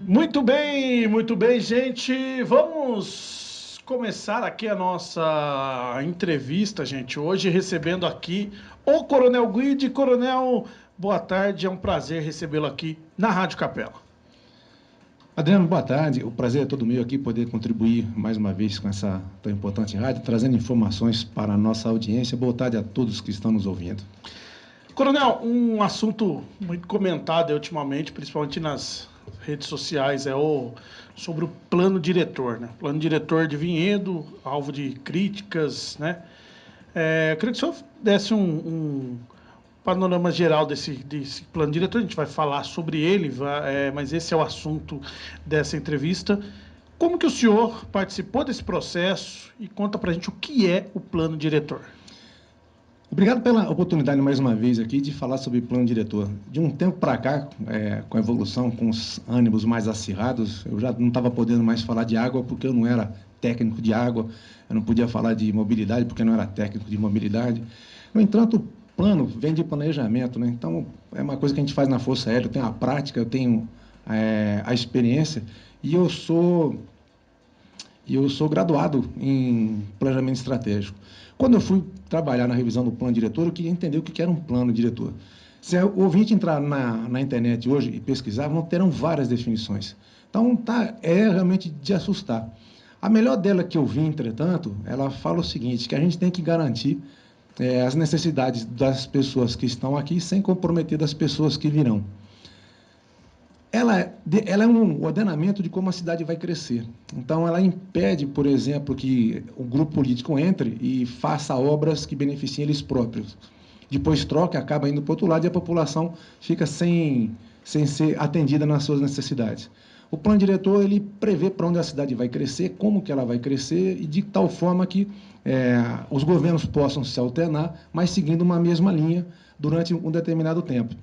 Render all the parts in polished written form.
Muito bem, gente. Vamos começar aqui a nossa entrevista, gente. Hoje recebendo aqui o Coronel Guide. Coronel, boa tarde. É um prazer recebê-lo aqui na Rádio Capela. Adriano, boa tarde. O prazer é todo meu aqui poder contribuir mais uma vez com essa tão importante rádio, trazendo informações para a nossa audiência. Boa tarde a todos que estão nos ouvindo. Coronel, um assunto muito comentado ultimamente, principalmente nas redes sociais, sobre o plano diretor, né? Plano diretor de Vinhedo, alvo de críticas, né? Eu queria que o senhor desse um panorama geral desse plano diretor. A gente vai falar sobre ele, mas esse é o assunto dessa entrevista. Como que o senhor participou desse processo e conta pra gente o que é o plano diretor? Obrigado pela oportunidade, mais uma vez, aqui, de falar sobre plano diretor. De um tempo para cá, com a evolução, com os ânimos mais acirrados, eu já não estava podendo mais falar de água porque eu não era técnico de água, eu não podia falar de mobilidade porque eu não era técnico de mobilidade. No entanto, o plano vem de planejamento, né? Então, é uma coisa que a gente faz na Força Aérea, eu tenho a prática, eu tenho a experiência, e eu sou graduado em planejamento estratégico. Quando eu fui trabalhar na revisão do plano diretor, eu queria entender o que era um plano diretor. Se o ouvinte entrar na internet hoje e pesquisar, terão várias definições. Então, é realmente de assustar. A melhor dela que eu vi, entretanto, ela fala o seguinte, que a gente tem que garantir as necessidades das pessoas que estão aqui sem comprometer das pessoas que virão. Ela é um ordenamento de como a cidade vai crescer. Então, ela impede, por exemplo, que o grupo político entre e faça obras que beneficiem eles próprios. Depois troca, acaba indo para o outro lado e a população fica sem ser atendida nas suas necessidades. O plano diretor, ele prevê para onde a cidade vai crescer, como que ela vai crescer, e de tal forma que os governos possam se alternar, mas seguindo uma mesma linha durante um determinado tempo.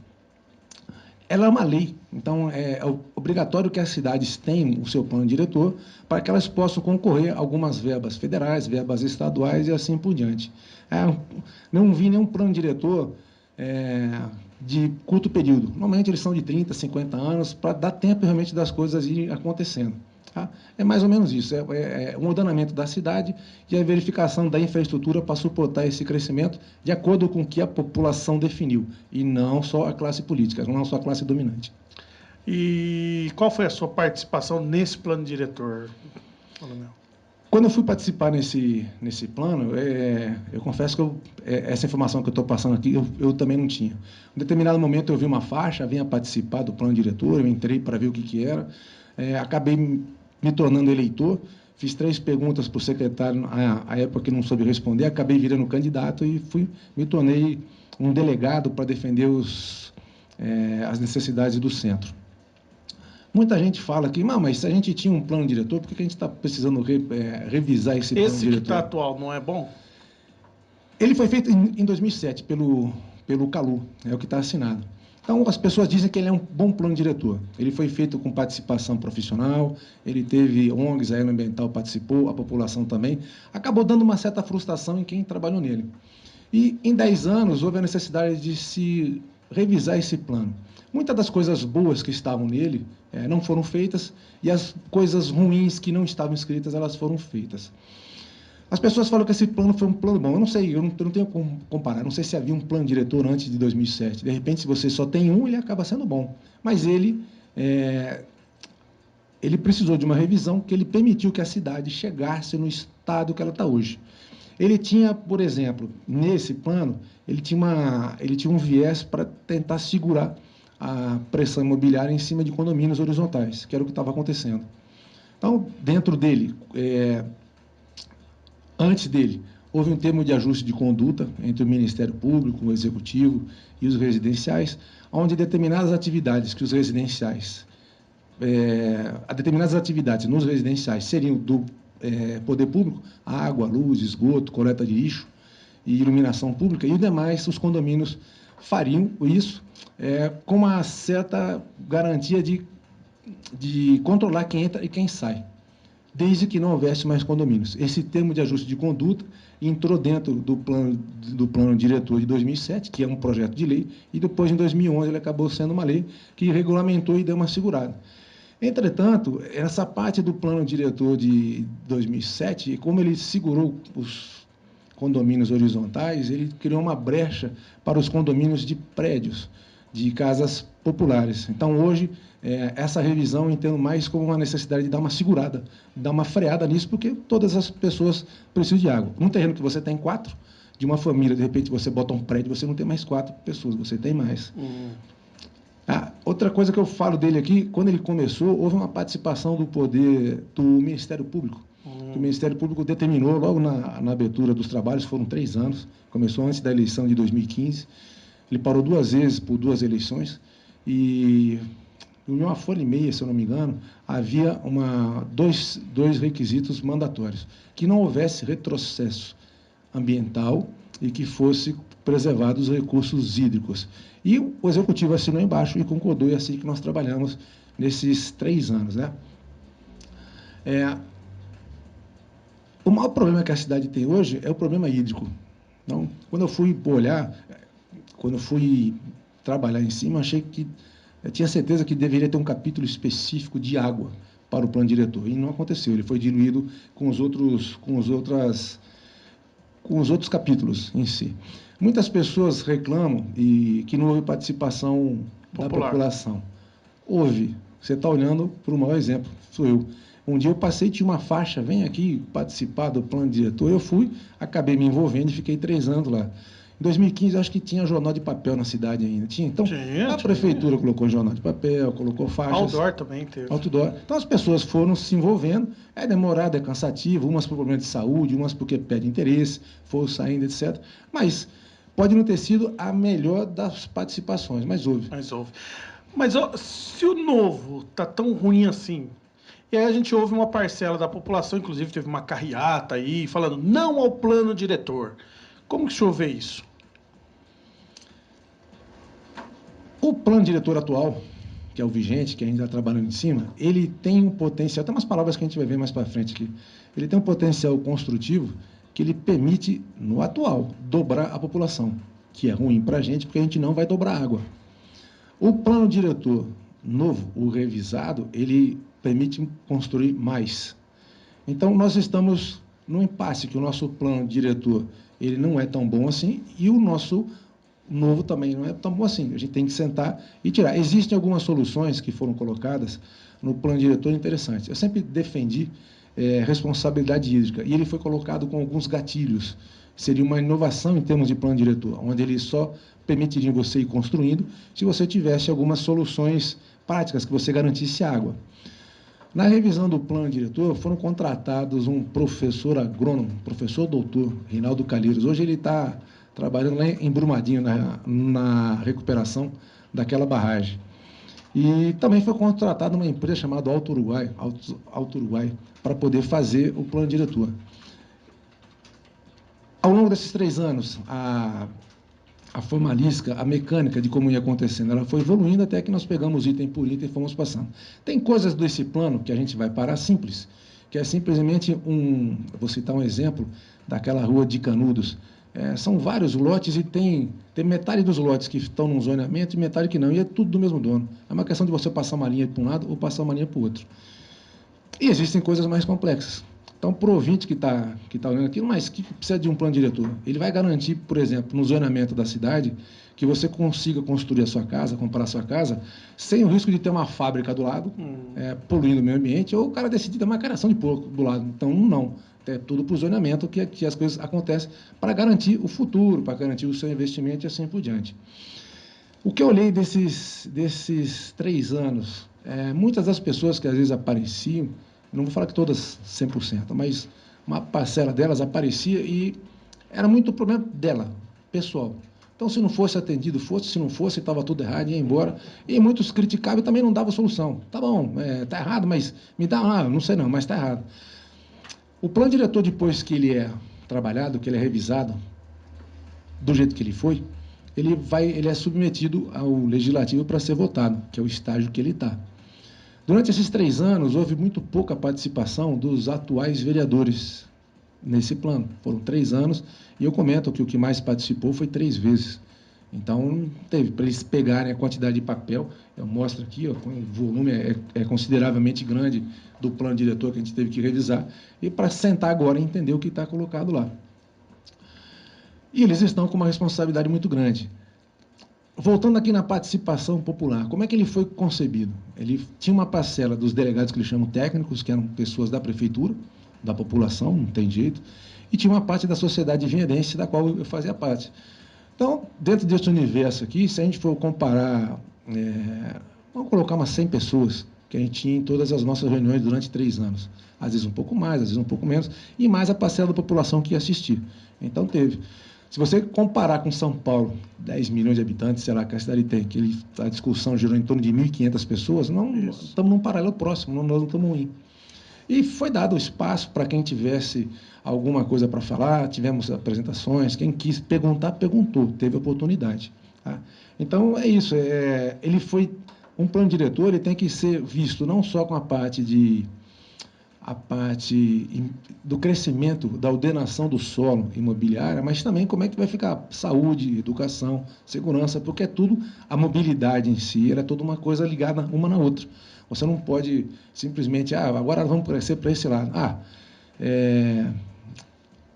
Ela é uma lei, então é obrigatório que as cidades tenham o seu plano diretor para que elas possam concorrer a algumas verbas federais, verbas estaduais e assim por diante. Não vi nenhum plano diretor de curto período. Normalmente eles são de 30, 50 anos, para dar tempo realmente das coisas irem acontecendo. Tá? É mais ou menos isso, é um ordenamento da cidade e a verificação da infraestrutura para suportar esse crescimento de acordo com o que a população definiu, e não só a classe política, não só a classe dominante. E qual foi a sua participação nesse plano diretor, Coronel? Quando eu fui participar nesse plano, eu confesso que essa informação que eu estou passando aqui, eu também não tinha. Em determinado momento eu vi uma faixa, vinha participar do plano diretor, eu entrei para ver o que era, acabei me tornando eleitor, fiz 3 perguntas para o secretário, à época que não soube responder, acabei virando candidato e me tornei um delegado para defender as necessidades do centro. Muita gente fala que, mas se a gente tinha um plano diretor, por que a gente está precisando revisar esse plano diretor? Esse que está atual não é bom? Ele foi feito em 2007 pelo CALU, é o que está assinado. Então, as pessoas dizem que ele é um bom plano diretor. Ele foi feito com participação profissional, ele teve ONGs, a Aeroambiental participou, a população também. Acabou dando uma certa frustração em quem trabalhou nele. E, em 10 anos, houve a necessidade de se revisar esse plano. Muitas das coisas boas que estavam nele não foram feitas, e as coisas ruins que não estavam escritas, elas foram feitas. As pessoas falam que esse plano foi um plano bom. Eu não sei, eu não tenho como comparar. Não sei se havia um plano diretor antes de 2007. De repente, se você só tem um, ele acaba sendo bom. Mas ele precisou de uma revisão que ele permitiu que a cidade chegasse no estado que ela está hoje. Ele tinha, por exemplo, nesse plano, ele tinha um viés para tentar segurar a pressão imobiliária em cima de condomínios horizontais, que era o que estava acontecendo. Então, dentro dele, antes dele, houve um termo de ajuste de conduta entre o Ministério Público, o Executivo e os residenciais, onde determinadas atividades que os residenciais, determinadas atividades nos residenciais seriam do poder público, água, luz, esgoto, coleta de lixo e iluminação pública, e os demais, os condomínios, fariam isso com uma certa garantia de controlar quem entra e quem sai. desde que não houvesse mais condomínios. Esse termo de ajuste de conduta entrou dentro do plano diretor de 2007, que é um projeto de lei, e depois, em 2011, ele acabou sendo uma lei que regulamentou e deu uma segurada. Entretanto, essa parte do plano diretor de 2007, como ele segurou os condomínios horizontais, ele criou uma brecha para os condomínios de prédios, de casas populares. Então, hoje, essa revisão eu entendo mais como uma necessidade de dar uma segurada, dar uma freada nisso, porque todas as pessoas precisam de água. Num terreno que você tem 4, de uma família, de repente você bota um prédio, você não tem mais 4 pessoas, você tem mais. Outra coisa que eu falo dele aqui, quando ele começou, houve uma participação do poder do Ministério Público. O Ministério Público determinou, logo na abertura dos trabalhos, foram 3 anos, começou antes da eleição de 2015, ele parou 2 vezes por 2 eleições, e em uma folha e meia, se eu não me engano, havia dois requisitos mandatórios: que não houvesse retrocesso ambiental e que fosse preservados os recursos hídricos. E o Executivo assinou embaixo e concordou, e é assim que nós trabalhamos nesses 3 anos. Né? O maior problema que a cidade tem hoje é o problema hídrico. Então, quando eu fui olhar, quando eu fui trabalhar em cima, achei que eu tinha certeza que deveria ter um capítulo específico de água para o plano diretor, e não aconteceu. Ele foi diluído com os outros capítulos em si. Muitas pessoas reclamam que não houve participação da população. Houve. Você está olhando para o maior exemplo, sou eu. Um dia eu passei, tinha uma faixa, vem aqui participar do plano diretor, eu fui, acabei me envolvendo e fiquei 3 anos lá. Em 2015, acho que tinha jornal de papel na cidade ainda. Então, a prefeitura colocou jornal de papel, colocou faixas. Outdoor também teve. Outdoor. Então, as pessoas foram se envolvendo. É demorado, é cansativo, umas por problema de saúde, umas porque perde interesse, foram saindo, etc. Mas pode não ter sido a melhor das participações, mas houve. Mas se o novo está tão ruim assim, e aí a gente ouve uma parcela da população, inclusive teve uma carreata aí, falando não ao plano diretor. Como que o senhor vê isso? O plano diretor atual, que é o vigente, que ainda está trabalhando em cima, ele tem um potencial, tem umas palavras que a gente vai ver mais para frente aqui, ele tem um potencial construtivo que ele permite, no atual, dobrar a população, que é ruim para a gente, porque a gente não vai dobrar água. O plano diretor novo, o revisado, ele permite construir mais. Então, nós estamos num impasse, que o nosso plano diretor ele não é tão bom assim, e o nosso novo também não é tão bom assim. A gente tem que sentar e tirar. Existem algumas soluções que foram colocadas no plano diretor interessantes. Eu sempre defendi responsabilidade hídrica, e ele foi colocado com alguns gatilhos. Seria uma inovação em termos de plano diretor, onde ele só permitiria você ir construindo se você tivesse algumas soluções práticas que você garantisse água. Na revisão do plano diretor, foram contratados um professor agrônomo, professor doutor, Reinaldo Calheiros. Hoje ele está trabalhando lá em Brumadinho, na recuperação daquela barragem. E também foi contratada uma empresa chamada Alto Uruguai, para poder fazer o plano diretor. Ao longo desses 3 anos, a formalística, a mecânica de como ia acontecendo, ela foi evoluindo até que nós pegamos item por item e fomos passando. Tem coisas desse plano que a gente vai parar simples, que é simplesmente vou citar um exemplo daquela rua de Canudos. São vários lotes e tem metade dos lotes que estão num zoneamento e metade que não, e é tudo do mesmo dono. É uma questão de você passar uma linha para um lado ou passar uma linha para o outro. E existem coisas mais complexas. Então, para o ouvinte que está olhando aqui, mas que precisa de um plano diretor? Ele vai garantir, por exemplo, no zoneamento da cidade, que você consiga construir a sua casa, comprar a sua casa, sem o risco de ter uma fábrica do lado, poluindo o meio ambiente, ou o cara decidir ter uma criação de porco do lado. Então, não. É tudo para o zoneamento que as coisas acontecem para garantir o futuro, para garantir o seu investimento e assim por diante. O que eu olhei desses 3 anos, muitas das pessoas que às vezes apareciam, não vou falar que todas 100%, mas uma parcela delas aparecia e era muito problema dela, pessoal. Então, se não fosse atendido, se não fosse, estava tudo errado, ia embora. E muitos criticavam e também não davam solução. Tá bom, tá errado, mas me dá não sei não, mas está errado. O plano diretor, depois que ele é trabalhado, que ele é revisado, do jeito que ele foi, ele é submetido ao legislativo para ser votado, que é o estágio que ele está. Durante esses 3 anos, houve muito pouca participação dos atuais vereadores nesse plano. Foram 3 anos, e eu comento que o que mais participou foi 3 vezes. Então, teve para eles pegarem a quantidade de papel, eu mostro aqui, ó, o volume é consideravelmente grande do plano diretor que a gente teve que revisar, e para sentar agora e entender o que está colocado lá. E eles estão com uma responsabilidade muito grande. Voltando aqui na participação popular, como é que ele foi concebido? Ele tinha uma parcela dos delegados que eles chamam técnicos, que eram pessoas da prefeitura, da população, não tem jeito, e tinha uma parte da sociedade vinhedense, da qual eu fazia parte. Então, dentro desse universo aqui, se a gente for comparar, vamos colocar umas 100 pessoas que a gente tinha em todas as nossas reuniões durante 3 anos. Às vezes um pouco mais, às vezes um pouco menos, e mais a parcela da população que ia assistir. Então, teve. Se você comparar com São Paulo, 10 milhões de habitantes, sei lá, que a cidade tem, que a discussão girou em torno de 1.500 pessoas, não estamos num paralelo próximo, nós não estamos ruim. E foi dado espaço para quem tivesse alguma coisa para falar, tivemos apresentações, quem quis perguntar, perguntou, teve oportunidade. Tá? Então, é isso. Ele foi um plano diretor, ele tem que ser visto não só com a parte do crescimento, da ordenação do solo imobiliária, mas também como é que vai ficar saúde, educação, segurança, porque é tudo, a mobilidade em si, ela é toda uma coisa ligada uma na outra. Você não pode simplesmente, agora vamos crescer para esse lado.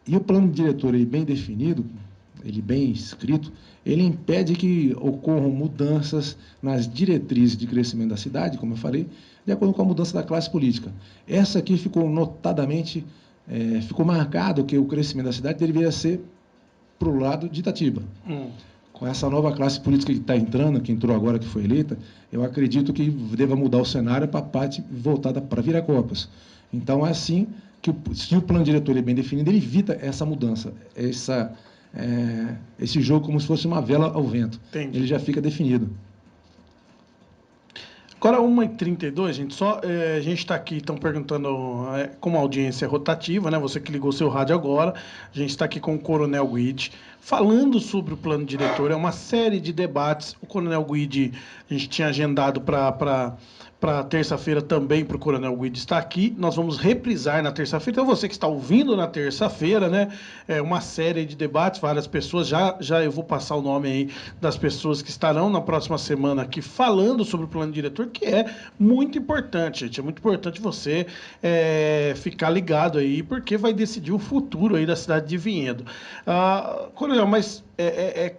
E o plano diretor ele bem definido, ele bem escrito, ele impede que ocorram mudanças nas diretrizes de crescimento da cidade, como eu falei, de acordo com a mudança da classe política. Essa aqui ficou notadamente, ficou marcado que o crescimento da cidade deveria ser para o lado de Itatiba. Com essa nova classe política que está entrando, que entrou agora, que foi eleita, eu acredito que deva mudar o cenário para a parte voltada para Viracopos. Então, é assim que, se o plano diretor é bem definido, ele evita essa mudança, esse jogo como se fosse uma vela ao vento. Entendi. Ele já fica definido. Agora, 1h32, gente, a gente está aqui, estão perguntando como a audiência é rotativa, né? Você que ligou seu rádio agora, a gente está aqui com o Coronel Guide, falando sobre o plano diretor, é uma série de debates. O Coronel Guide, a gente tinha agendado para terça-feira também, para o Coronel Guide estar aqui. Nós vamos reprisar na terça-feira. Então, você que está ouvindo na terça-feira, né? É uma série de debates, várias pessoas. Já eu vou passar o nome aí das pessoas que estarão na próxima semana aqui falando sobre o plano diretor, que é muito importante, gente. É muito importante você ficar ligado aí, porque vai decidir o futuro aí da cidade de Vinhedo. Coronel, mas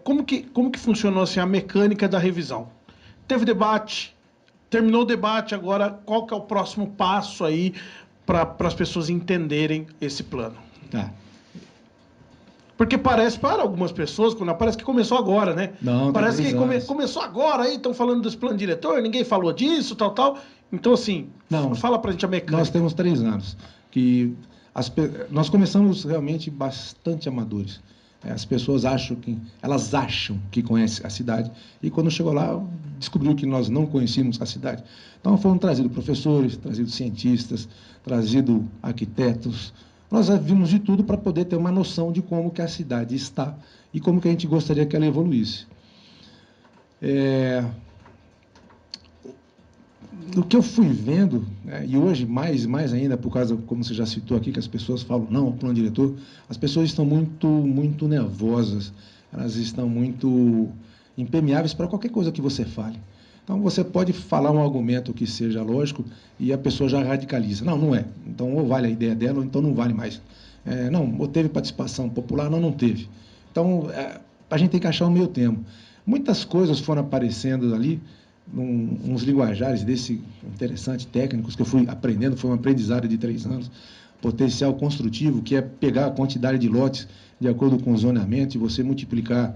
como que funcionou assim, a mecânica da revisão? Teve debate, terminou o debate, agora qual que é o próximo passo aí para as pessoas entenderem esse plano? Tá. Porque parece, para algumas pessoas, parece que começou agora, né? Não, parece que começou agora aí, estão falando desse plano diretor, ninguém falou disso, tal. Então, assim, fala pra gente a mecânica. Nós temos 3 anos, que nós começamos realmente bastante amadores. As pessoas acham que conhecem a cidade, e quando chegou lá, descobriu que nós não conhecíamos a cidade. Então, foram trazidos professores, trazidos cientistas, trazidos arquitetos. Nós vimos de tudo para poder ter uma noção de como que a cidade está e como que a gente gostaria que ela evoluísse. O que eu fui vendo, e hoje mais ainda, por causa, como você já citou aqui, que as pessoas falam, não, o plano diretor, as pessoas estão muito nervosas, elas estão muito impermeáveis para qualquer coisa que você fale. Então, você pode falar um argumento que seja lógico e a pessoa já radicaliza. Não é. Então, ou vale a ideia dela, ou então não vale mais. Ou teve participação popular, não teve. Então, a gente tem que achar um meio termo. Muitas coisas foram aparecendo ali, uns linguajares desse interessante, técnicos, que eu fui aprendendo, foi um aprendizado de 3 anos. Potencial construtivo, que é pegar a quantidade de lotes de acordo com o zoneamento e você multiplicar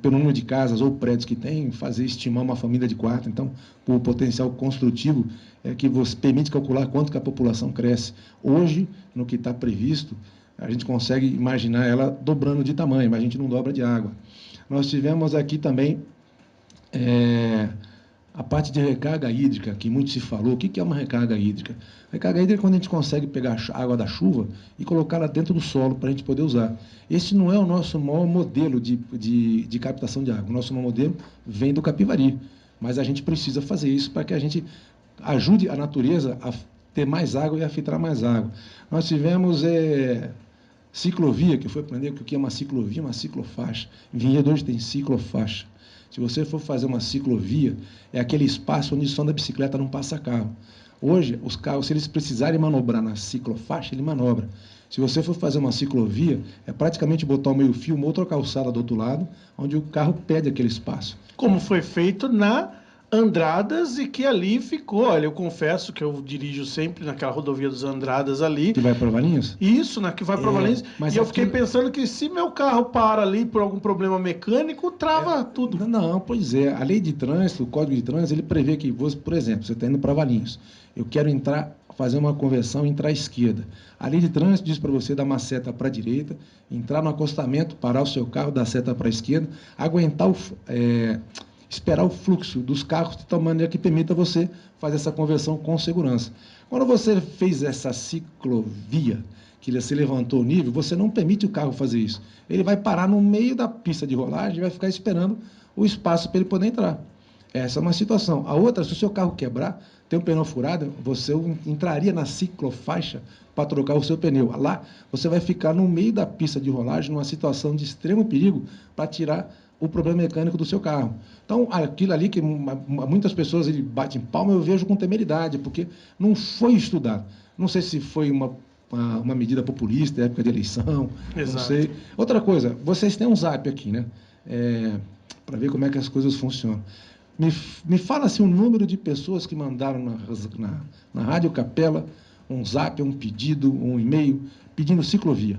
pelo número de casas ou prédios que tem, estimar uma família de 4. Então, o potencial construtivo é que você permite calcular quanto que a população cresce. Hoje, no que está previsto, a gente consegue imaginar ela dobrando de tamanho, mas a gente não dobra de água. Nós tivemos aqui também a parte de recarga hídrica, que muito se falou. O que é uma recarga hídrica? Recarga hídrica é quando a gente consegue pegar a água da chuva e colocá-la dentro do solo para a gente poder usar. Esse não é o nosso maior modelo de captação de água. O nosso maior modelo vem do Capivari, mas a gente precisa fazer isso para que a gente ajude a natureza a ter mais água e a filtrar mais água. Nós tivemos ciclovia, que foi aprender o que é uma ciclovia, uma ciclofaixa. Vinhedo hoje tem ciclofaixa. Se você for fazer uma ciclovia, é aquele espaço onde o som da bicicleta não passa carro. Hoje, os carros, se eles precisarem manobrar na ciclofaixa, ele manobra. Se você for fazer uma ciclovia, é praticamente botar um meio-fio, uma outra calçada do outro lado, onde o carro perde aquele espaço. Como foi feito na Andradas e que ali ficou. Olha, eu confesso que eu dirijo sempre naquela rodovia dos Andradas ali. Que vai para Valinhos? Isso, né? Que vai para Valinhos. E eu fiquei pensando que se meu carro para ali por algum problema mecânico, trava tudo. Não, pois é. A lei de trânsito, o Código de Trânsito, ele prevê que, por exemplo, você está indo para Valinhos. Eu quero fazer uma conversão e entrar à esquerda. A lei de trânsito diz para você dar uma seta para a direita, entrar no acostamento, parar o seu carro, dar seta para a esquerda, aguentar esperar o fluxo dos carros de tal maneira que permita você fazer essa conversão com segurança. Quando você fez essa ciclovia, que você levantou o nível, você não permite o carro fazer isso. Ele vai parar no meio da pista de rolagem e vai ficar esperando o espaço para ele poder entrar. Essa é uma situação. A outra, se o seu carro quebrar, tem um pneu furado, você entraria na ciclofaixa para trocar o seu pneu. Lá, você vai ficar no meio da pista de rolagem, numa situação de extremo perigo, para tirar o problema mecânico do seu carro. Então, aquilo ali que muitas pessoas batem palma, eu vejo com temeridade, porque não foi estudado. Não sei se foi uma medida populista, época de eleição, Exato. Não sei. Outra coisa, vocês têm um zap aqui, né? Para ver como é que as coisas funcionam. Me fala assim, o número de pessoas que mandaram na Rádio Capela um zap, um pedido, um e-mail, pedindo ciclovia.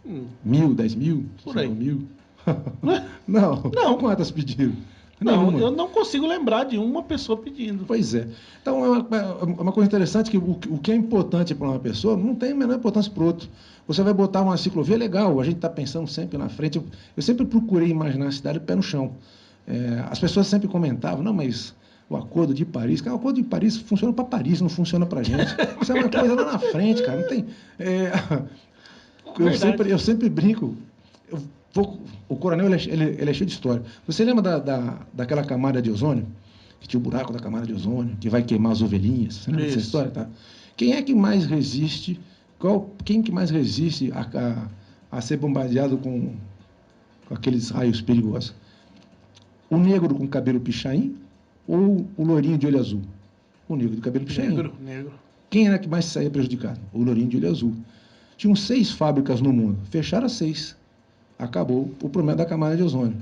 1.000, 10.000, 5.000? Não. Quantas pediram? Não, eu não consigo lembrar de uma pessoa pedindo. Pois é. Então, é uma coisa interessante que o que é importante para uma pessoa não tem a menor importância para o outro. Você vai botar uma ciclovia, legal, a gente está pensando sempre na frente. Eu sempre procurei imaginar a cidade pé no chão. As pessoas sempre comentavam, não, mas o Acordo de Paris, cara, o Acordo de Paris funciona para Paris, não funciona para a gente. Isso é uma coisa lá na frente, cara. Não tem... Eu sempre brinco. O Coronel ele é cheio de história. Você lembra daquela camada de ozônio? Que tinha o buraco da camada de ozônio, que vai queimar as ovelhinhas? Você lembra dessa história? Tá? Quem é que mais resiste? Quem que mais resiste a ser bombardeado com aqueles raios perigosos? O negro com cabelo pichain ou o lourinho de olho azul? O negro de cabelo pichain. Negro. Quem era que mais saía prejudicado? O lourinho de olho azul. Tinham 6 fábricas no mundo. Fecharam as 6. Acabou o problema da camada de ozônio.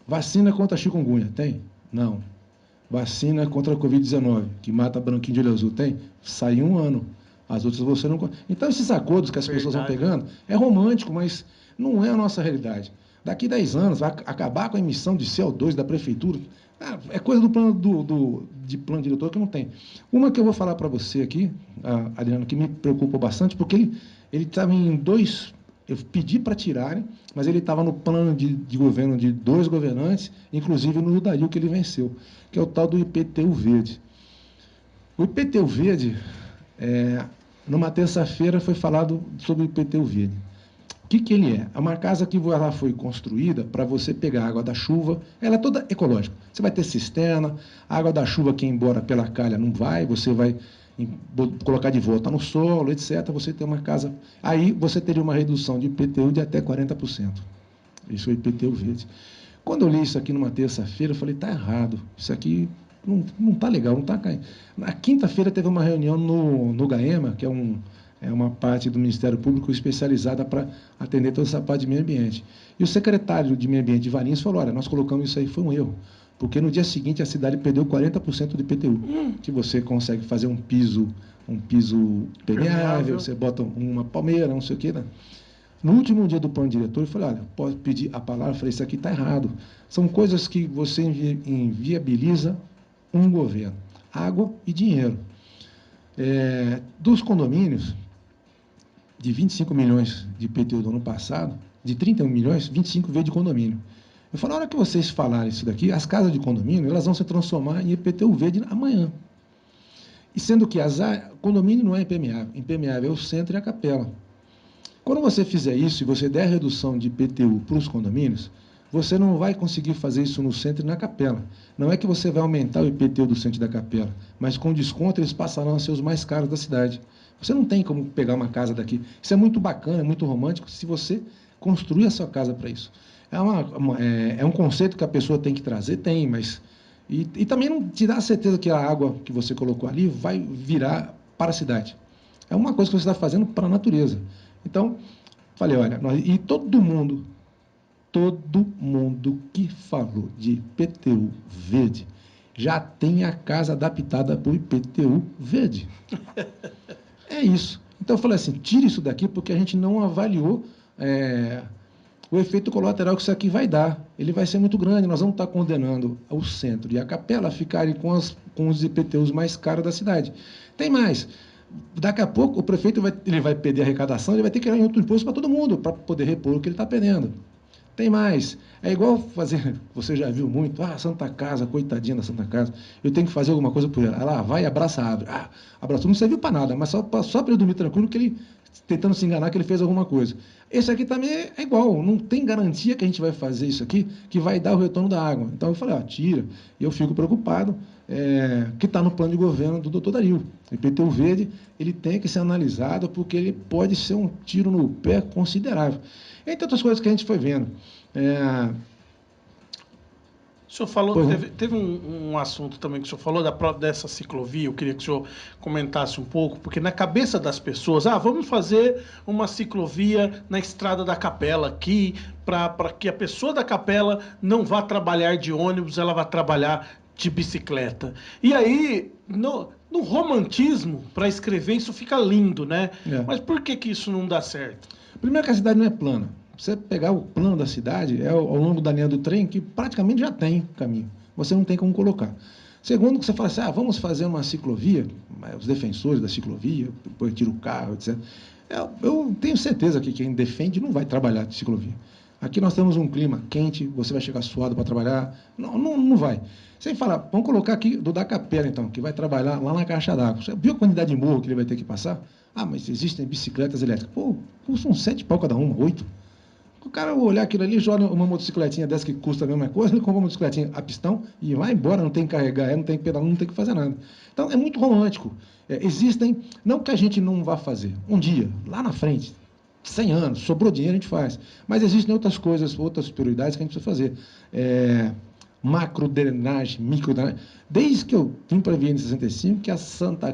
Vacina contra a chikungunya, tem? Não. Vacina contra a Covid-19, que mata branquinho de olho azul, tem? Sai em 1 ano. As outras você não... Então, esses acordos que as pessoas vão pegando, é romântico, mas não é a nossa realidade. Daqui 10 anos, vai acabar com a emissão de CO2 da prefeitura. É coisa do plano de plano diretor que não tem. Uma que eu vou falar para você aqui, Adriano, que me preocupa bastante, porque ele estava em 2... Eu pedi para tirarem, mas ele estava no plano de governo de 2 governantes, inclusive no Dario que ele venceu, que é o tal do IPTU Verde. O IPTU Verde, numa terça-feira, foi falado sobre o IPTU Verde. O que ele é? É uma casa que ela foi construída para você pegar a água da chuva, ela é toda ecológica. Você vai ter cisterna, a água da chuva que ia embora pela calha não vai, você vai colocar de volta no solo, etc. Você tem uma casa... Aí você teria uma redução de IPTU de até 40%. Isso é o IPTU Verde. Quando eu li isso aqui numa terça-feira, eu falei, está errado. Isso aqui não está legal, não está caindo. Na quinta-feira teve uma reunião no GAEMA, que é uma parte do Ministério Público especializada para atender toda essa parte de meio ambiente. E o secretário de Meio Ambiente de Valinhos falou, olha, nós colocamos isso aí, foi um erro. Porque no dia seguinte a cidade perdeu 40% de IPTU. Que você consegue fazer um piso permeável, você bota uma palmeira, não sei o quê. Né? No último dia do plano diretor, eu falei, olha, posso pedir a palavra? Eu falei, isso aqui está errado. São coisas que você inviabiliza um governo. Água e dinheiro. Dos condomínios, de 25 milhões de IPTU do ano passado, de 31 milhões, 25 veio de condomínio. Eu falei, na hora que vocês falarem isso daqui, as casas de condomínio, elas vão se transformar em IPTU Verde amanhã. E sendo que condomínio não é impermeável. Impermeável é o centro e a capela. Quando você fizer isso e você der redução de IPTU para os condomínios, Você não vai conseguir fazer isso no centro e na Capela. Não é que você vai aumentar o IPTU do centro e da Capela, mas com desconto eles passarão a ser os mais caros da cidade. Você não tem como pegar uma casa daqui. Isso é muito bacana, é muito romântico, se você construir a sua casa para isso. É um conceito que a pessoa tem que trazer? Tem, mas... E também não te dá a certeza que a água que você colocou ali vai virar para a cidade. É uma coisa que você está fazendo para a natureza. Então, falei, olha, e todo mundo que falou de IPTU verde já tem a casa adaptada para o IPTU verde. É isso. Então eu falei assim, tire isso daqui porque a gente não avaliou o efeito colateral que isso aqui vai dar. Ele vai ser muito grande, nós vamos estar condenando o centro e a Capela a ficarem com os IPTUs mais caros da cidade. Tem mais. Daqui a pouco o prefeito ele vai perder a arrecadação, ele vai ter que criar outro imposto para todo mundo, para poder repor o que ele está perdendo. Tem mais. É igual fazer, você já viu muito, Santa Casa, coitadinha da Santa Casa, eu tenho que fazer alguma coisa por ela. Ela vai e abraça a árvore. Abraçou, não serviu para nada, mas só para ele dormir tranquilo, que ele, tentando se enganar que ele fez alguma coisa. Esse aqui também é igual, não tem garantia que a gente vai fazer isso aqui, que vai dar o retorno da água. Então eu falei, tira. E eu fico preocupado, que está no plano de governo do doutor Dario. O IPTU verde, ele tem que ser analisado, porque ele pode ser um tiro no pé considerável. Entre outras coisas que a gente foi vendo. O senhor falou, teve um assunto também que o senhor falou dessa ciclovia, eu queria que o senhor comentasse um pouco, porque na cabeça das pessoas, vamos fazer uma ciclovia na Estrada da Capela aqui, para que a pessoa da Capela não vá trabalhar de ônibus, ela vá trabalhar de bicicleta. E aí, no romantismo, para escrever, isso fica lindo, né? Mas por que isso não dá certo? Primeiro que a cidade não é plana. Você pegar o plano da cidade, ao longo da linha do trem, que praticamente já tem caminho. Você não tem como colocar. Segundo, que você fala assim, vamos fazer uma ciclovia, os defensores da ciclovia, depois tira o carro, etc. Eu tenho certeza que quem defende não vai trabalhar de ciclovia. Aqui nós temos um clima quente, você vai chegar suado para trabalhar. Não vai. Você fala, vamos colocar aqui do da Capela, então, que vai trabalhar lá na caixa d'água. Você viu a quantidade de morro que ele vai ter que passar? Mas existem bicicletas elétricas. Pô, custam 7 pau cada uma, 8. O cara olhar aquilo ali, joga uma motocicletinha dessa que custa a mesma coisa, ele compra uma motocicletinha a pistão e vai embora, não tem que carregar, não tem que pedalar, não tem que fazer nada. Então, é muito romântico. Existem, não que a gente não vá fazer, um dia, lá na frente, 100 anos, sobrou dinheiro, a gente faz. Mas existem outras coisas, outras prioridades que a gente precisa fazer. Macro drenagem, micro drenagem. Desde que eu vim para a Avenida 65, que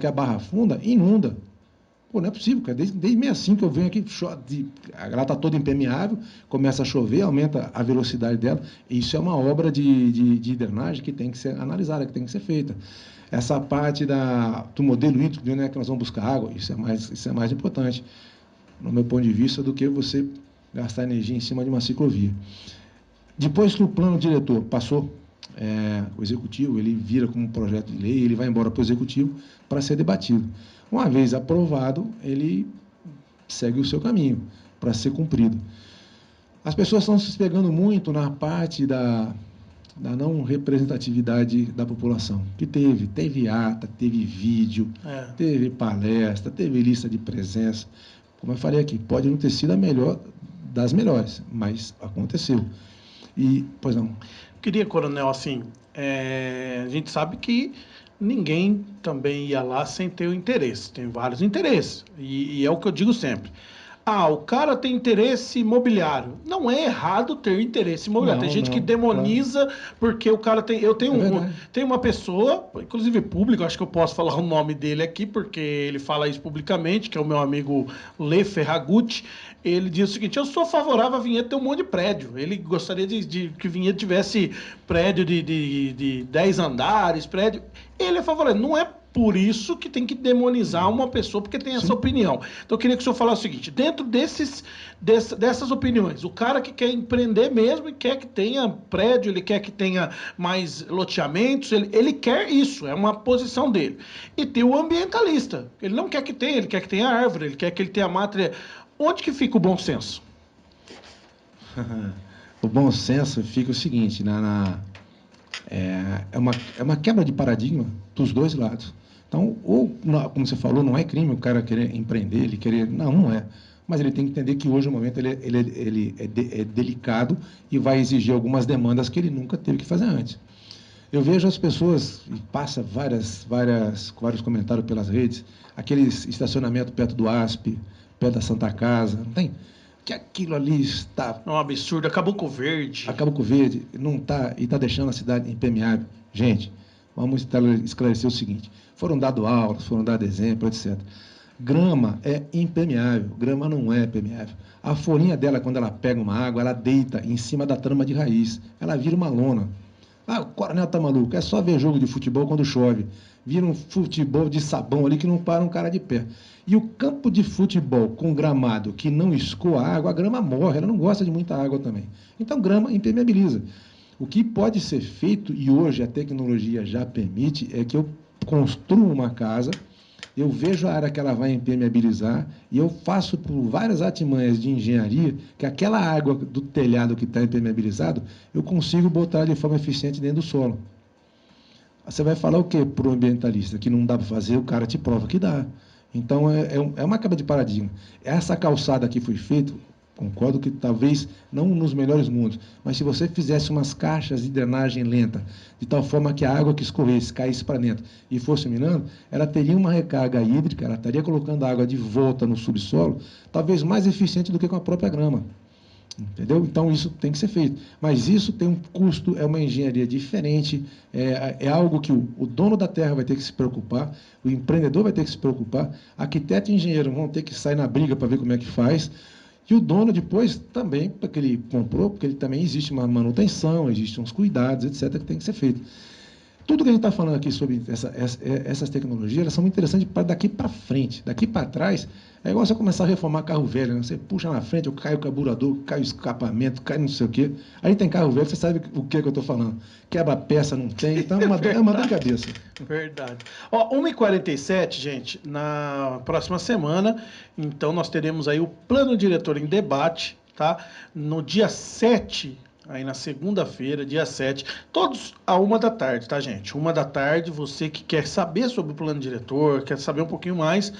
a Barra Funda inunda. Pô, não é possível, cara. Desde 65 que eu venho aqui, ela está toda impermeável, começa a chover, aumenta a velocidade dela. Isso é uma obra de drenagem que tem que ser analisada, que tem que ser feita. Essa parte do modelo hídrico, de onde é que nós vamos buscar água, isso é mais importante, no meu ponto de vista, do que você gastar energia em cima de uma ciclovia. Depois que o plano diretor passou, o executivo, ele vira como um projeto de lei, ele vai embora para o executivo para ser debatido. Uma vez aprovado, ele segue o seu caminho para ser cumprido. As pessoas estão se pegando muito na parte da não representatividade da população, que teve ata, teve vídeo, teve palestra, teve lista de presença. Como eu falei aqui, pode não ter sido a melhor das melhores, mas aconteceu. Pois não. Queria, coronel, assim, a gente sabe que ninguém também ia lá sem ter o interesse. Tem vários interesses. E é o que eu digo sempre. O cara tem interesse imobiliário. Não é errado ter interesse imobiliário. Tem gente que demoniza porque o cara tem... Tem uma pessoa, inclusive público, acho que eu posso falar o nome dele aqui, porque ele fala isso publicamente, que é o meu amigo Lê Ferragutti. Ele diz o seguinte: eu sou favorável a Vinhedo ter um monte de prédio. Ele gostaria de que Vinhedo tivesse prédio de 10 andares, prédio. Ele é favorável. Não é por isso que tem que demonizar uma pessoa porque tem essa opinião. Então eu queria que o senhor falasse o seguinte: dentro dessas opiniões, o cara que quer empreender mesmo e quer que tenha prédio, ele quer que tenha mais loteamentos, ele quer isso, é uma posição dele. E tem o ambientalista, ele não quer que tenha, ele quer que tenha árvore, ele quer que ele tenha mátria. Onde que fica o bom senso? O bom senso fica o seguinte, é uma quebra de paradigma dos dois lados. Então, como você falou, não é crime o cara querer empreender, ele querer... Não é. mas ele tem que entender que hoje o momento é delicado e vai exigir algumas demandas que ele nunca teve que fazer antes. Eu vejo as pessoas, e passa vários comentários pelas redes, aqueles estacionamento perto do ASP, perto da Santa Casa, não tem? Que aquilo ali está... É um absurdo, acabou com o verde. Acabou com o verde, não está, e está deixando a cidade impermeável. Gente, vamos esclarecer o seguinte, foram dadas aulas, foram dados exemplos, etc. Grama é impermeável, grama não é permeável. A folhinha dela, quando ela pega uma água, ela deita em cima da trama de raiz, ela vira uma lona. Ah, o coronel tá maluco, é só ver jogo de futebol quando chove. Vira um futebol de sabão ali que não para um cara de pé. E o campo de futebol com gramado que não escoa a água, a grama morre, ela não gosta de muita água também. Então, grama impermeabiliza. O que pode ser feito, e hoje a tecnologia já permite, é que eu construa uma casa, eu vejo a área que ela vai impermeabilizar e eu faço por várias artimanhas de engenharia que aquela água do telhado que está impermeabilizado, eu consigo botar de forma eficiente dentro do solo. Você vai falar o quê para o ambientalista? Que não dá para fazer, o cara te prova que dá. Então, é uma quebra de paradigma. Essa calçada que foi feita, concordo que talvez não nos melhores mundos, mas se você fizesse umas caixas de drenagem lenta, de tal forma que a água que escorresse, caísse para dentro e fosse minando, ela teria uma recarga hídrica, ela estaria colocando a água de volta no subsolo, talvez mais eficiente do que com a própria grama. Entendeu? Então, isso tem que ser feito. Mas isso tem um custo, é uma engenharia diferente, é algo que o dono da terra vai ter que se preocupar, o empreendedor vai ter que se preocupar, arquiteto e engenheiro vão ter que sair na briga para ver como é que faz, e o dono depois também, porque ele comprou, porque ele também existe uma manutenção, existem uns cuidados, etc., que tem que ser feito. Tudo que a gente está falando aqui sobre essas tecnologias, elas são muito interessantes para daqui para frente. Daqui para trás, é igual você começar a reformar carro velho, né? Você puxa na frente, cai o carburador, cai o escapamento, cai não sei o quê. Aí tem carro velho, você sabe o que eu estou falando. Quebra peça, não tem, então é uma dor de cabeça. Verdade. Ó, 1h47, gente, na próxima semana, então nós teremos aí o plano diretor em debate, tá? No dia 7, aí na segunda-feira, dia 7, todos à 1h da tarde, tá, gente? 1h da tarde, você que quer saber sobre o plano diretor, quer saber um pouquinho mais,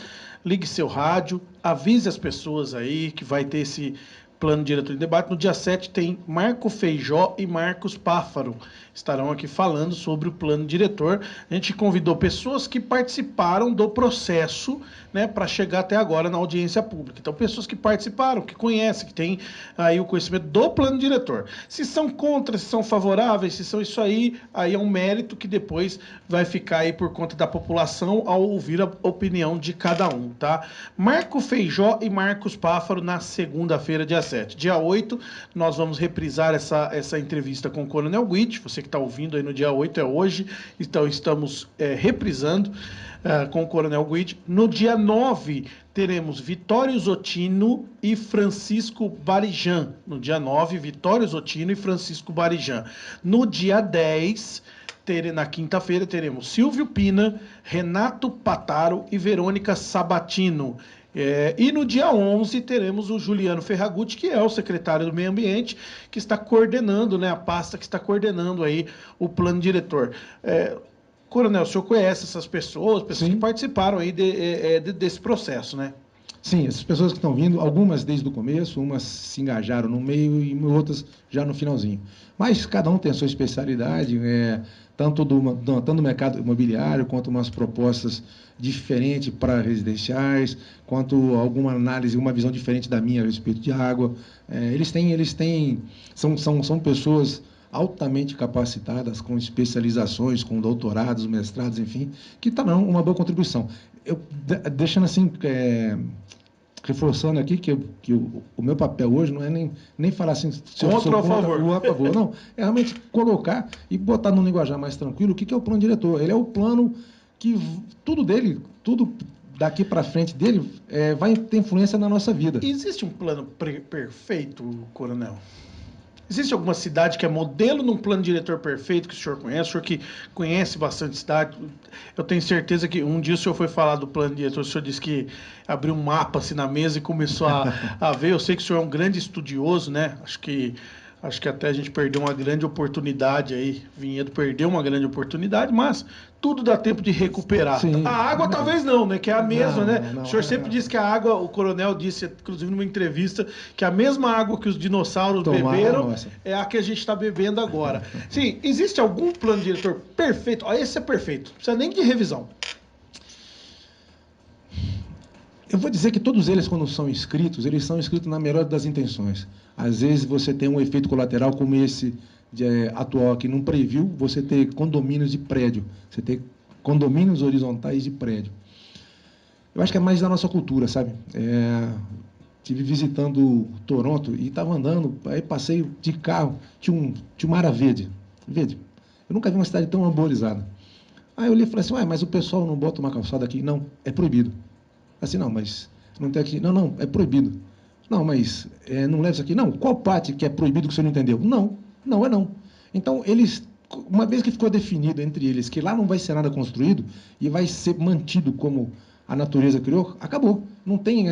ligue seu rádio, avise as pessoas aí que vai ter esse plano diretor em debate. No dia 7 tem Marco Feijó e Marcos Páfaro. Estarão aqui falando sobre o plano diretor. A gente convidou pessoas que participaram do processo, né, para chegar até agora na audiência pública. Então, pessoas que participaram, que conhecem, que têm aí o conhecimento do plano diretor. Se são contra, se são favoráveis, se são isso aí é um mérito que depois vai ficar aí por conta da população ao ouvir a opinião de cada um, tá? Marco Feijó e Marcos Páfaro na segunda-feira, dia 7. Dia 8, nós vamos reprisar essa entrevista com o Coronel Guit. Você que está ouvindo aí no dia 8, é hoje. Então, estamos reprisando com o Coronel Guit. No dia 9, teremos Vitório Zotino e Francisco Barijan. No dia 9, Vitório Zotino e Francisco Barijan. No dia 10, na quinta-feira, teremos Silvio Pina, Renato Pataro e Verônica Sabatino. E no dia 11 teremos o Juliano Ferragutti, que é o secretário do Meio Ambiente, que está coordenando, né, a pasta que está coordenando aí o plano diretor. Coronel, o senhor conhece essas pessoas que participaram aí desse processo, né? Sim, essas pessoas que estão vindo, algumas desde o começo, umas se engajaram no meio e outras já no finalzinho. Mas cada um tem a sua especialidade, tanto do mercado imobiliário, quanto umas propostas diferentes para residenciais, quanto alguma análise, uma visão diferente da minha a respeito de água. São pessoas altamente capacitadas, com especializações, com doutorados, mestrados, enfim, que darão uma boa contribuição. Deixando assim, reforçando aqui que o meu papel hoje não é nem falar assim, se eu sou contra ou a favor, não, é realmente colocar e botar num linguajar mais tranquilo o que é o plano diretor. Ele é o plano que tudo daqui para frente dele vai ter influência na nossa vida. Existe um plano perfeito, Coronel? Existe alguma cidade que é modelo num plano diretor perfeito que o senhor que conhece bastante cidade? Eu tenho certeza que um dia o senhor foi falar do plano diretor, o senhor disse que abriu um mapa assim na mesa e começou a ver. Eu sei que o senhor é um grande estudioso, né? Acho que Acho que até a gente perdeu uma grande oportunidade aí. Vinhedo perdeu uma grande oportunidade, mas tudo dá tempo de recuperar. A Sim. água talvez não, né? Que é a mesma, né? Não, O não. senhor sempre disse que a água, o coronel disse, inclusive numa entrevista, que a mesma água que os dinossauros Tomar a beberam nossa. é a que a gente está bebendo agora. Sim, existe algum plano diretor perfeito? Ó, esse é perfeito, não precisa nem de revisão. Eu vou dizer que todos eles, quando são escritos, eles são escritos na melhor das intenções. Às vezes você tem um efeito colateral como esse atual aqui, num preview, você ter condomínios de prédio, você ter condomínios horizontais de prédio. Eu acho que é mais da nossa cultura, sabe? Estive visitando Toronto e estava andando, aí passei de carro, tinha uma área verde. Verde. Eu nunca vi uma cidade tão arborizada. Aí eu olhei e falei assim, ué, mas o pessoal não bota uma calçada aqui? Não, é proibido. Assim, não, mas não tem aqui. Não, não, é proibido. Não, mas não leva isso aqui. Não, qual parte que é proibido que você não entendeu? Não, não é não. Então, eles, uma vez que ficou definido entre eles que lá não vai ser nada construído e vai ser mantido como a natureza criou, acabou. Não tem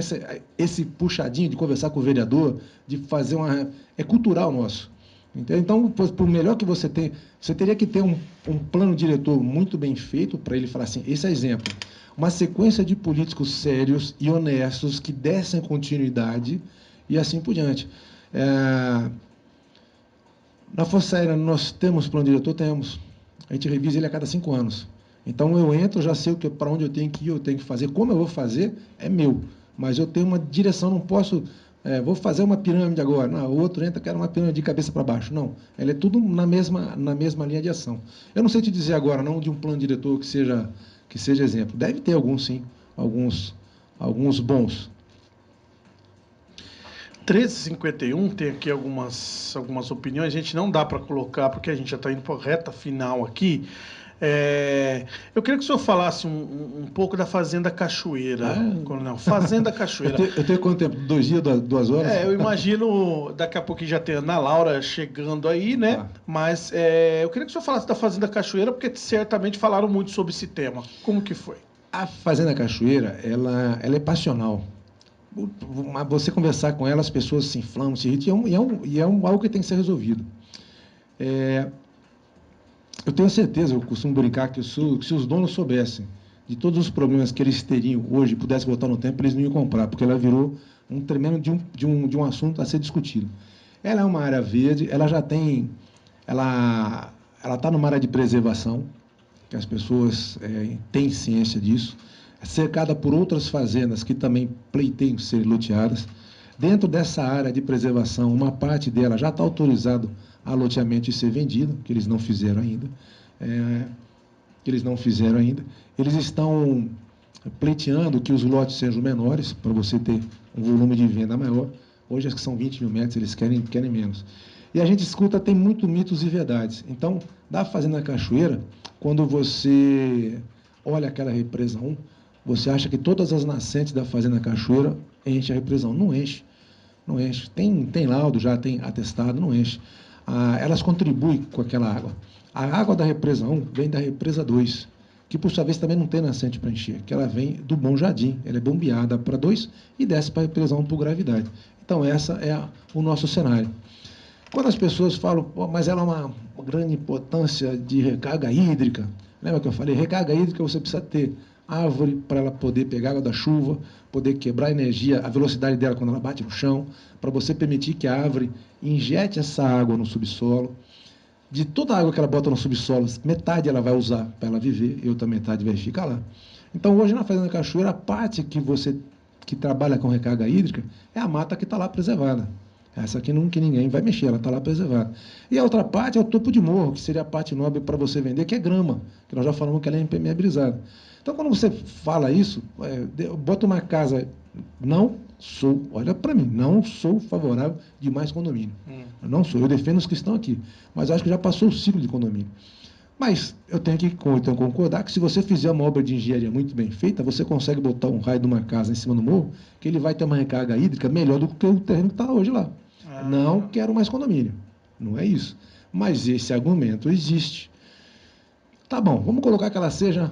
esse puxadinho de conversar com o vereador, de fazer uma... É cultural nosso. Entendeu? Então, por melhor que você tenha, você teria que ter um plano diretor muito bem feito para ele falar assim, esse é exemplo. Uma sequência de políticos sérios e honestos que dessem continuidade e assim por diante. Na Força Aérea, nós temos plano diretor? Temos. A gente revisa ele a cada 5 anos. Então, eu entro, já sei para onde eu tenho que ir, eu tenho que fazer. Como eu vou fazer, é meu. Mas eu tenho uma direção, não posso... vou fazer uma pirâmide agora. Não, o outro entra, quero uma pirâmide de cabeça para baixo. Não, ela é tudo na mesma linha de ação. Eu não sei te dizer agora, não, de um plano diretor que seja exemplo. Deve ter alguns, sim. Alguns bons. 13h51 tem aqui algumas opiniões, a gente não dá para colocar porque a gente já está indo para a reta final aqui. Eu queria que o senhor falasse um pouco da Fazenda Cachoeira, Coronel. Fazenda Cachoeira. Eu tenho quanto tempo? 2 dias, 2 horas? Eu imagino, daqui a pouquinho já tem a Ana Laura chegando aí, né? Tá. Mas eu queria que o senhor falasse da Fazenda Cachoeira, porque certamente falaram muito sobre esse tema. Como que foi? A Fazenda Cachoeira, ela é passional. Você conversar com ela, as pessoas se inflamam, se irritam, e é algo que tem que ser resolvido. Eu tenho certeza, eu costumo brincar que se os donos soubessem de todos os problemas que eles teriam hoje, pudessem voltar no tempo, eles não iam comprar, porque ela virou um tremendo de um assunto a ser discutido. Ela é uma área verde, ela já tem... Ela está numa área de preservação, que as pessoas têm ciência disso, cercada por outras fazendas que também pleiteiam ser loteadas. Dentro dessa área de preservação, uma parte dela já está autorizado a loteamento e ser vendido, que eles não fizeram ainda. Eles estão pleiteando que os lotes sejam menores, para você ter um volume de venda maior. Hoje, acho que são 20 mil metros, eles querem menos. E a gente escuta, tem muito mitos e verdades. Então, da Fazenda Cachoeira, quando você olha aquela represa 1, você acha que todas as nascentes da Fazenda Cachoeira enchem a represa 1. Não enche. Não enche. Tem laudo, já tem atestado, não enche. Elas contribuem com aquela água. A água da represa 1 vem da represa 2, que por sua vez também não tem nascente para encher, que ela vem do Bom Jardim. Ela é bombeada para 2 e desce para a represa 1 por gravidade. Então, essa é o nosso cenário. Quando as pessoas falam, mas ela é uma grande importância de recarga hídrica, lembra que eu falei? Recarga hídrica você precisa ter árvore para ela poder pegar água da chuva, poder quebrar a energia, a velocidade dela quando ela bate no chão, para você permitir que a árvore injete essa água no subsolo. De toda a água que ela bota no subsolo, metade ela vai usar para ela viver e outra metade vai ficar lá. Então, hoje na Fazenda Cachoeira, a parte que trabalha com recarga hídrica é a mata que está lá preservada. Essa aqui que ninguém vai mexer, ela está lá preservada. E a outra parte é o topo de morro, que seria a parte nobre para você vender, que é grama, que nós já falamos que ela é impermeabilizada. Então, quando você fala isso, bota uma casa... olha para mim, não sou favorável de mais condomínio. Eu não sou, eu defendo os que estão aqui. Mas acho que já passou o ciclo de condomínio. Mas eu tenho que concordar que se você fizer uma obra de engenharia muito bem feita, você consegue botar um raio de uma casa em cima do morro, que ele vai ter uma recarga hídrica melhor do que o terreno que está hoje lá. Não quero mais condomínio. Não é isso. Mas esse argumento existe. Tá bom, vamos colocar que ela seja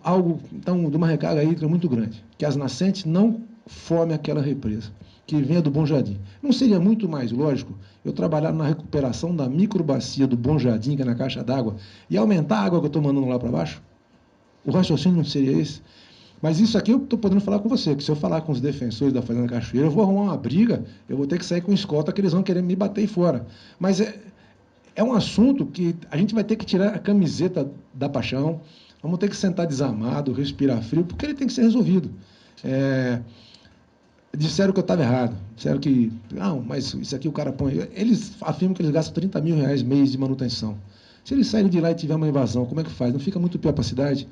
algo, então, de uma recarga hídrica muito grande, que as nascentes não forme aquela represa, que venha do Bom Jardim. Não seria muito mais lógico eu trabalhar na recuperação da microbacia do Bom Jardim, que é na caixa d'água, e aumentar a água que eu estou mandando lá para baixo? O raciocínio não seria esse? Mas isso aqui eu estou podendo falar com você, que se eu falar com os defensores da Fazenda Cachoeira, eu vou arrumar uma briga, eu vou ter que sair com escolta, que eles vão querer me bater fora. Mas é um assunto que a gente vai ter que tirar a camiseta da paixão, vamos ter que sentar desarmado, respirar frio, porque ele tem que ser resolvido. Disseram que eu estava errado, disseram que, não, mas isso aqui o cara põe... Eles afirmam que eles gastam 30 mil reais mês de manutenção. Se eles saírem de lá e tiver uma invasão, como é que faz? Não fica muito pior para a cidade?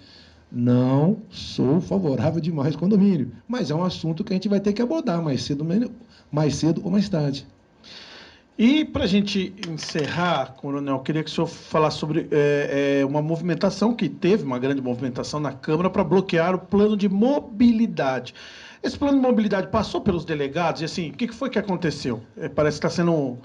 Não sou favorável demais ao condomínio, mas é um assunto que a gente vai ter que abordar mais cedo ou mais tarde. E para a gente encerrar, Coronel, eu queria que o senhor falasse sobre uma movimentação que teve, uma grande movimentação na Câmara para bloquear o plano de mobilidade. Esse plano de mobilidade passou pelos delegados e, assim, o que foi que aconteceu? Parece que está sendo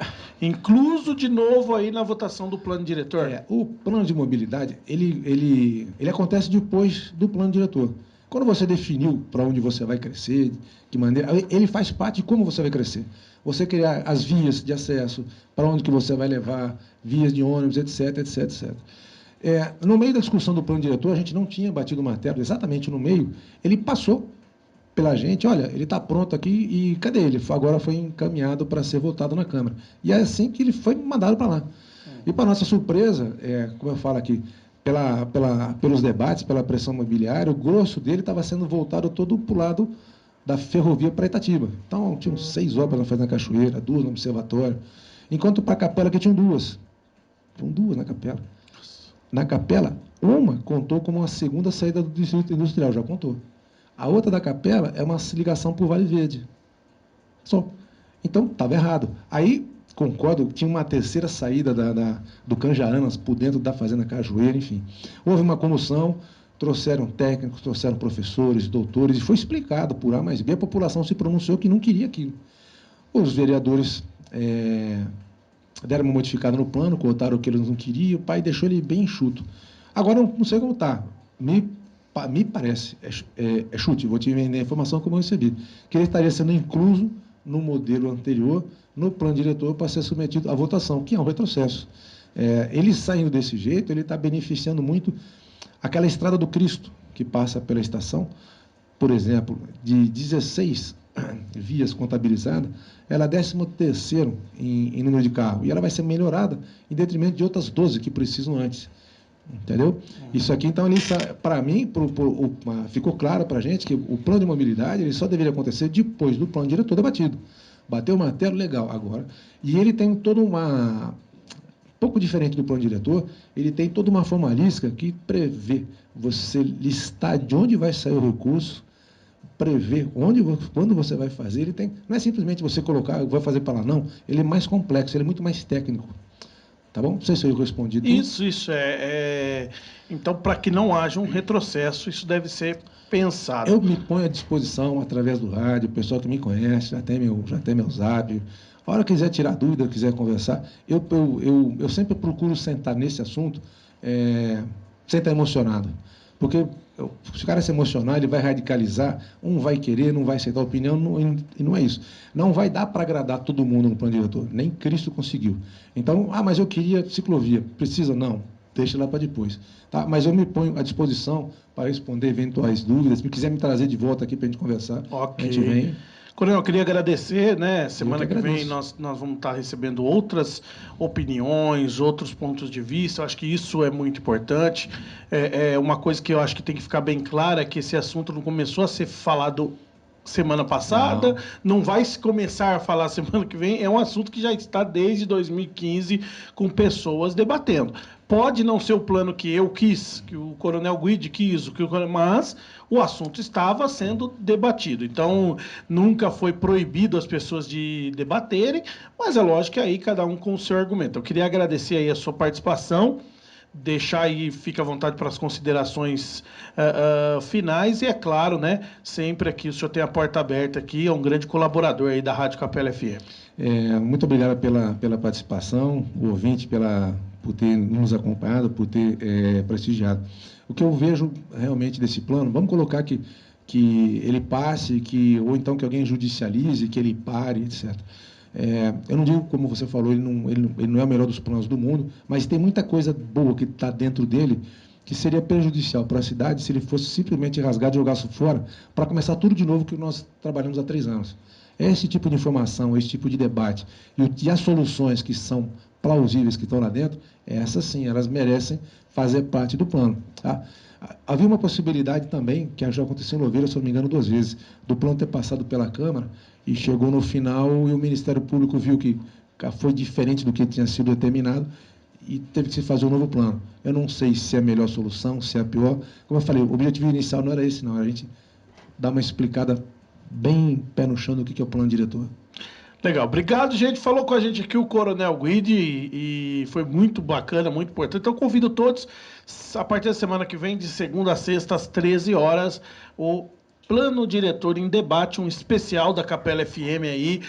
incluso de novo aí na votação do plano diretor. O plano de mobilidade, ele acontece depois do plano diretor. Quando você definiu para onde você vai crescer, de que maneira, ele faz parte de como você vai crescer. Você criar as vias de acesso, para onde que você vai levar, vias de ônibus, etc, etc, etc. No meio da discussão do plano diretor, a gente não tinha batido o martelo, exatamente no meio, ele passou pela gente, olha, ele está pronto aqui e cadê ele? Agora foi encaminhado para ser votado na Câmara. E é assim que ele foi mandado para lá. E, para nossa surpresa, como eu falo aqui, pelos debates, pela pressão imobiliária, o grosso dele estava sendo voltado todo para o lado da ferrovia para Itatiba. Então, tinham 6 obras na Fazenda Cachoeira, 2 no Observatório, enquanto para a Capela que tinham 2. Tinham 2 na Capela. Na Capela, uma contou como uma segunda saída do Distrito Industrial, já contou. A outra da Capela é uma ligação por Vale Verde. Só. Então, estava errado. Aí, concordo, tinha uma terceira saída do Canjaranas por dentro da Fazenda Cajueira, enfim. Houve uma comoção, trouxeram técnicos, trouxeram professores, doutores, e foi explicado por A mais B, a população se pronunciou que não queria aquilo. Os vereadores deram uma modificada no plano, cortaram o que eles não queriam, o pai deixou ele bem enxuto. Agora, não sei como está. Me parece, chute, vou te vender a informação como eu recebi, que ele estaria sendo incluso no modelo anterior, no plano diretor, para ser submetido à votação, que é um retrocesso. Ele saindo desse jeito, ele está beneficiando muito aquela Estrada do Cristo, que passa pela estação, por exemplo, de 16 vias contabilizadas, ela é 13º em número de carro, e ela vai ser melhorada em detrimento de outras 12 que precisam antes. Entendeu? Isso aqui, então, para mim, ficou claro para a gente que o plano de mobilidade ele só deveria acontecer depois do plano diretor debatido. Bateu o martelo, legal, agora. E ele tem toda uma... Um pouco diferente do plano diretor, ele tem toda uma formalística que prevê você listar de onde vai sair o recurso, prever quando você vai fazer. Ele tem, não é simplesmente você colocar, vai fazer para lá, não. Ele é mais complexo, ele é muito mais técnico. Tá bom? Não sei se eu respondi tudo. Isso. Então, para que não haja um retrocesso, isso deve ser pensado. Eu me ponho à disposição, através do rádio, o pessoal que me conhece, já tem meu zap. A hora que quiser tirar dúvida, quiser conversar, eu sempre procuro sentar nesse assunto sem estar emocionado. Porque se o cara se emocionar, ele vai radicalizar, vai querer, não vai aceitar a opinião, e não é isso. Não vai dar para agradar todo mundo no plano diretor, nem Cristo conseguiu. Então, mas eu queria ciclovia, precisa? Não, deixa lá para depois. Tá? Mas eu me ponho à disposição para responder eventuais dúvidas, se quiser me trazer de volta aqui para a gente conversar, Ok. A gente vem. Coronel, eu queria agradecer, né? Semana que vem nós vamos estar recebendo outras opiniões, outros pontos de vista. Eu acho que isso é muito importante. Uma coisa que eu acho que tem que ficar bem clara é que esse assunto não começou a ser falado semana passada, não vai se começar a falar semana que vem, é um assunto que já está desde 2015 com pessoas debatendo. Pode não ser o plano que eu quis, que o Coronel Guide quis, mas o assunto estava sendo debatido. Então, nunca foi proibido as pessoas de debaterem, mas é lógico que aí cada um com o seu argumento. Eu queria agradecer aí a sua participação, deixar aí, fica à vontade para as considerações finais, e é claro, né, sempre aqui o senhor tem a porta aberta aqui, é um grande colaborador aí da Rádio Capela FM. Muito obrigado pela participação, o ouvinte por ter nos acompanhado, por ter prestigiado. O que eu vejo realmente desse plano, vamos colocar que que ele passe, ou então que alguém judicialize, que ele pare, etc. Eu não digo, como você falou, ele não é o melhor dos planos do mundo, mas tem muita coisa boa que está dentro dele que seria prejudicial para a cidade se ele fosse simplesmente rasgado e jogasse fora para começar tudo de novo que nós trabalhamos há 3 anos. Esse tipo de informação, esse tipo de debate e as soluções que são plausíveis que estão lá dentro, essas sim, elas merecem fazer parte do plano. Tá? Havia uma possibilidade também, que já aconteceu em Louveira, se não me engano, 2 vezes, do plano ter passado pela Câmara e chegou no final e o Ministério Público viu que foi diferente do que tinha sido determinado e teve que se fazer um novo plano. Eu não sei se é a melhor solução, se é a pior. Como eu falei, o objetivo inicial não era esse, não. Era a gente dar uma explicada bem pé no chão do que é o plano diretor. Legal, obrigado, gente. Falou com a gente aqui o Coronel Guide e foi muito bacana, muito importante. Então, convido todos, a partir da semana que vem, de segunda a sexta, às 13 horas, o Plano Diretor em Debate, um especial da Capela FM aí,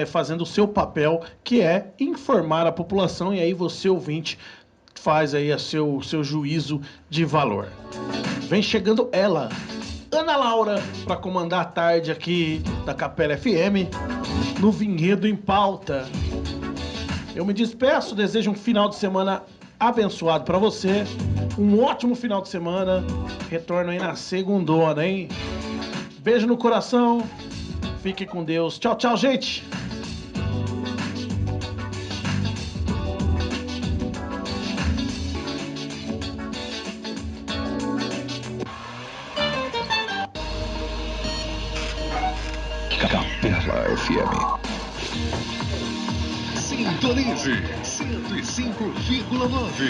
fazendo o seu papel, que é informar a população, e aí você, ouvinte, faz aí seu juízo de valor. Vem chegando ela, Ana Laura, para comandar a tarde aqui da Capela FM, no Vinhedo em Pauta. Eu me despeço, desejo um final de semana abençoado para você, um ótimo final de semana, retorno aí na segundona, hein? Beijo no coração, fique com Deus, tchau, tchau, gente! Capela FM. Sintonize 105,9.